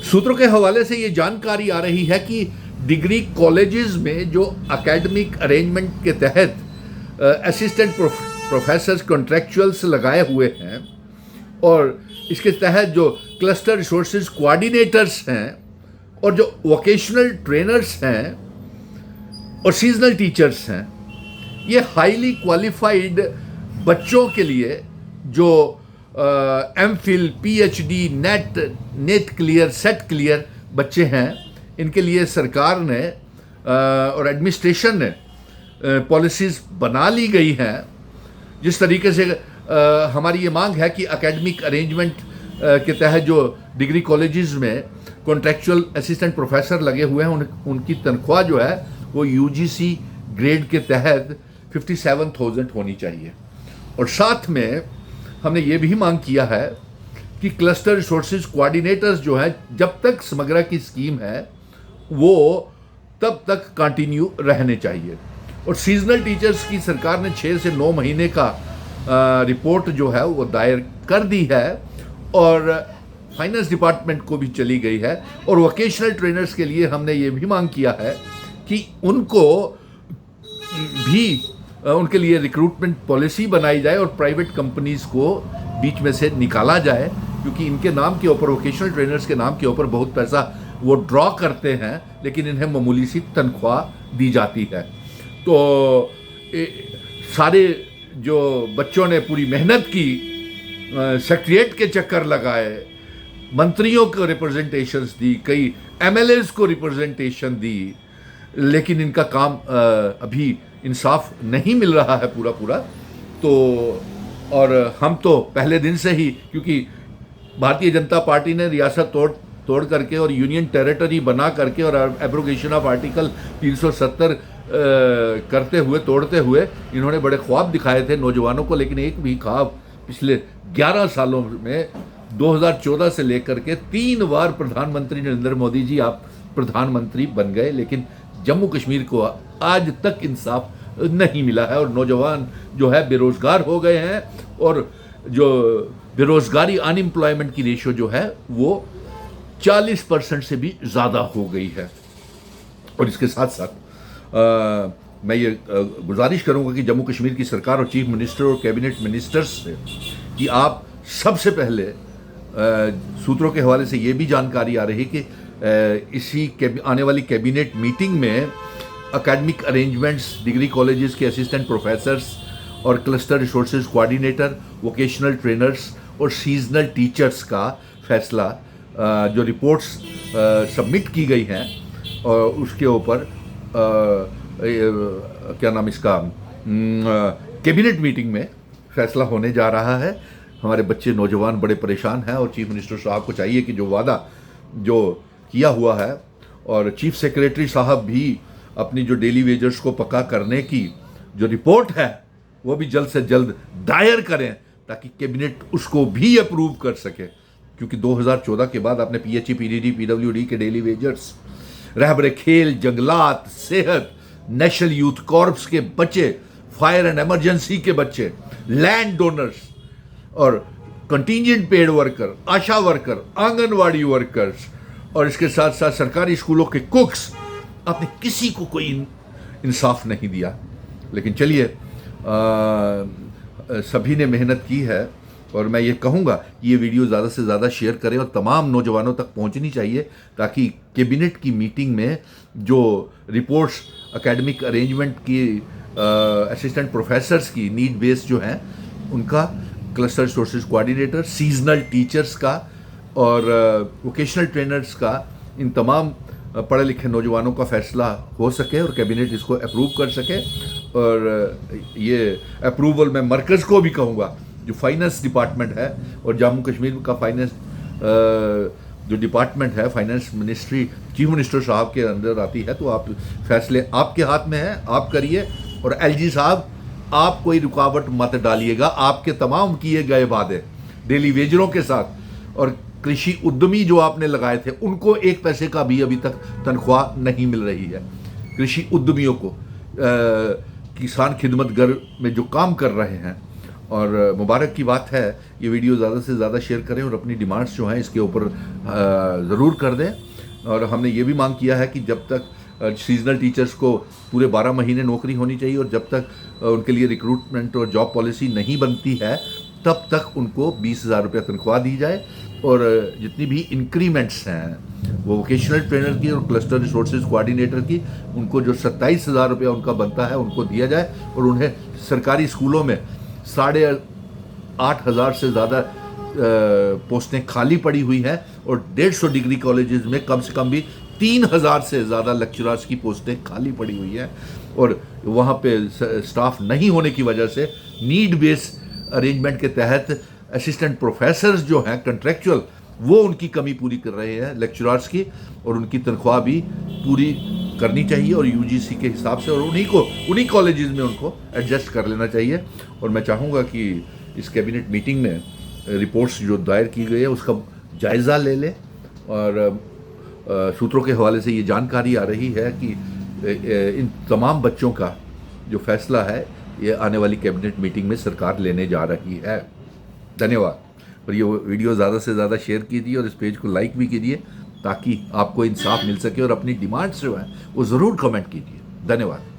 सूत्रों के हवाले से ये जानकारी आ रही है कि डिग्री कॉलेजेस में जो एकेडमिक अरेंजमेंट के तहत असिस्टेंट प्रोफेसर्स कॉन्ट्रैक्चुअल्स लगाए हुए हैं और इसके तहत जो क्लस्टर रिसोर्सेज कोऑर्डिनेटर्स हैं और जो वोकेशनल ट्रेनर्स हैं और सीजनल टीचर्स हैं, ये हाईली क्वालिफाइड बच्चों के लिए जो MPhil, PhD, net clear, set clear बच्चे हैं, इनके लिए सरकार ने और एडमिनिस्ट्रेशन ने पॉलिसीज़ बना ली गई हैं। जिस तरीके से हमारी ये मांग है कि एकेडमिक अरेंजमेंट के तहत जो डिग्री कॉलेजेस में कॉन्ट्रैक्चुअल असिस्टेंट प्रोफेसर लगे हुए हैं उनकी तनख्वाह जो है वो यूजीसी ग्रेड के तहत 57,000 होनी चाहिए। और साथ में हमने ये भी मांग किया है कि क्लस्टर रिसोर्सेज कोऑर्डिनेटर्स जो हैं, जब तक समग्रा की स्कीम है वो तब तक कंटिन्यू रहने चाहिए। और सीजनल टीचर्स की सरकार ने 6 से 9 महीने का रिपोर्ट जो है वो दायर कर दी है और फाइनेंस डिपार्टमेंट को भी चली गई है। और वोकेशनल ट्रेनर्स के लिए हमने ये भी मांग किया है कि उनको भी उनके लिए रिक्रूटमेंट पॉलिसी बनाई जाए और प्राइवेट कंपनीज को बीच में से निकाला जाए, क्योंकि इनके नाम के ऊपर, वोकेशनल ट्रेनर्स के नाम के ऊपर बहुत पैसा वो ड्रॉ करते हैं, लेकिन इन्हें मामूली सी तनख्वाह दी जाती है। तो सारे जो बच्चों ने पूरी मेहनत की, सेक्रेटरीट के चक्कर लगाए, मंत्रियों को रिप्रेजेंटेशंस दी, कई एमएलएस को रिप्रेजेंटेशन दी, लेकिन इनका काम अभी इंसाफ नहीं मिल रहा है पूरा। तो और हम तो पहले दिन से ही, क्योंकि भारतीय जनता पार्टी ने रियासत तोड़ करके और यूनियन टेरिटरी बना करके और एब्रोगेशन ऑफ आर्टिकल 370 करते हुए, तोड़ते हुए इन्होंने बड़े ख्वाब दिखाए थे नौजवानों को, लेकिन एक भी ख्वाब पिछले 11 सालों में 2014 से लेकर के 3 बार प्रधानमंत्री नरेंद्र मोदी जी आप प्रधानमंत्री बन गए, लेकिन जम्मू कश्मीर को आज तक इंसाफ नहीं मिला है और नौजवान जो है बेरोजगार हो गए हैं और जो बेरोजगारी, अनएम्प्लॉयमेंट की रेशियो जो है वो 40% से भी ज़्यादा हो गई है। और इसके साथ साथ मैं ये गुजारिश करूंगा कि जम्मू कश्मीर की सरकार और चीफ मिनिस्टर और कैबिनेट मिनिस्टर्स से कि आप सबसे पहले सूत्रों के हवाले से ये भी जानकारी आ रही कि इसी आने वाली कैबिनेट मीटिंग में एकेडमिक अरेंजमेंट्स, डिग्री कॉलेजेस के असिस्टेंट प्रोफेसर्स और cluster resources coordinator, vocational trainers और सीजनल टीचर्स का फैसला, जो रिपोर्ट्स सबमिट की गई हैं और उसके ऊपर क्या नाम इसका, कैबिनेट मीटिंग में फैसला होने जा रहा है। हमारे बच्चे, नौजवान बड़े परेशान हैं और चीफ मिनिस्टर साहब को चाहिए कि जो वादा जो किया हुआ है, और चीफ सेक्रेटरी साहब भी अपनी जो डेली वेजर्स को पक्का करने की जो रिपोर्ट है वो भी जल्द से जल्द दायर करें ताकि कैबिनेट उसको भी अप्रूव कर सके, क्योंकि 2014 के बाद आपने पीएचई, पीडीडी, पीडब्ल्यूडी के डेली वेजर्स, रहबरे खेल, जंगलात, सेहत, नेशनल यूथ कॉर्प्स के बच्चे, फायर एंड इमरजेंसी के बच्चे, लैंड डोनर्स और कंटिजेंट पेड वर्कर, आशा वर्कर, आंगनवाड़ी वर्कर्स और इसके साथ साथ सरकारी स्कूलों के कुक्स, आपने किसी को कोई इंसाफ नहीं दिया। लेकिन चलिए, सभी ने मेहनत की है और मैं ये कहूँगा ये वीडियो ज़्यादा से ज़्यादा शेयर करें और तमाम नौजवानों तक पहुँचनी चाहिए, ताकि कैबिनेट की मीटिंग में जो रिपोर्ट्स एकेडमिक अरेंजमेंट की, असिस्टेंट प्रोफेसर्स की नीड बेस जो हैं उनका, cluster resources coordinator, seasonal teachers का और वोकेशनल ट्रेनर्स का, इन तमाम पढ़े लिखे नौजवानों का फैसला हो सके और कैबिनेट इसको अप्रूव कर सके। और ये अप्रूवल मैं मरकज़ को भी कहूँगा, जो फाइनेंस डिपार्टमेंट है और जम्मू कश्मीर का फाइनेंस जो डिपार्टमेंट है, फाइनेंस मिनिस्ट्री चीफ मिनिस्टर साहब के अंदर आती है, तो आप फैसले आपके हाथ में हैं, आप करिए। और एलजी साहब, आप कोई रुकावट मत डालिएगा, आपके तमाम किए गए वादे डेली वेजरों के साथ और कृषि उद्यमी जो आपने लगाए थे उनको एक पैसे का भी अभी तक तनख्वाह नहीं मिल रही है। कृषि उद्यमियों को, किसान खिदमत घर में जो काम कर रहे हैं, और मुबारक की बात है, ये वीडियो ज़्यादा से ज़्यादा शेयर करें और अपनी डिमांड्स जो हैं इसके ऊपर ज़रूर कर दें। और हमने ये भी मांग किया है कि जब तक सीजनल टीचर्स को पूरे 12 महीने नौकरी होनी चाहिए और जब तक उनके लिए रिक्रूटमेंट और जॉब पॉलिसी नहीं बनती है तब तक उनको 20,000 रुपये तनख्वाह दी जाए। और जितनी भी इंक्रीमेंट्स हैं वो वोकेशनल ट्रेनर की और क्लस्टर रिसोर्सेज कोऑर्डिनेटर की, उनको जो 27,000 रुपया उनका बनता है उनको दिया जाए। और उन्हें सरकारी स्कूलों में 8,500 से ज़्यादा पोस्टें खाली पड़ी हुई हैं और 150 डिग्री कॉलेजेस में कम से कम भी 3,000 से ज़्यादा लेक्चरर्स की पोस्टें खाली पड़ी हुई हैं। और वहाँ पे स्टाफ नहीं होने की वजह से नीड बेस अरेंजमेंट के तहत असिस्टेंट प्रोफेसर्स जो हैं कंट्रेक्चुअल, वो उनकी कमी पूरी कर रहे हैं लेक्चरर्स की, और उनकी तनख्वाह भी पूरी करनी चाहिए और यूजीसी के हिसाब से, और उन्हीं कॉलेजेस में उनको एडजस्ट कर लेना चाहिए। और मैं चाहूँगा कि इस कैबिनेट मीटिंग में रिपोर्ट्स जो दायर की गई है उसका जायज़ा ले लें। और सूत्रों के हवाले से ये जानकारी आ रही है कि इन तमाम बच्चों का जो फैसला है ये आने वाली कैबिनेट मीटिंग में सरकार लेने जा रही है। धन्यवाद। और ये वीडियो ज़्यादा से ज़्यादा शेयर कीजिए और इस पेज को लाइक भी कीजिए ताकि आपको इंसाफ मिल सके, और अपनी डिमांड्स जो है वो ज़रूर कमेंट कीजिए। धन्यवाद।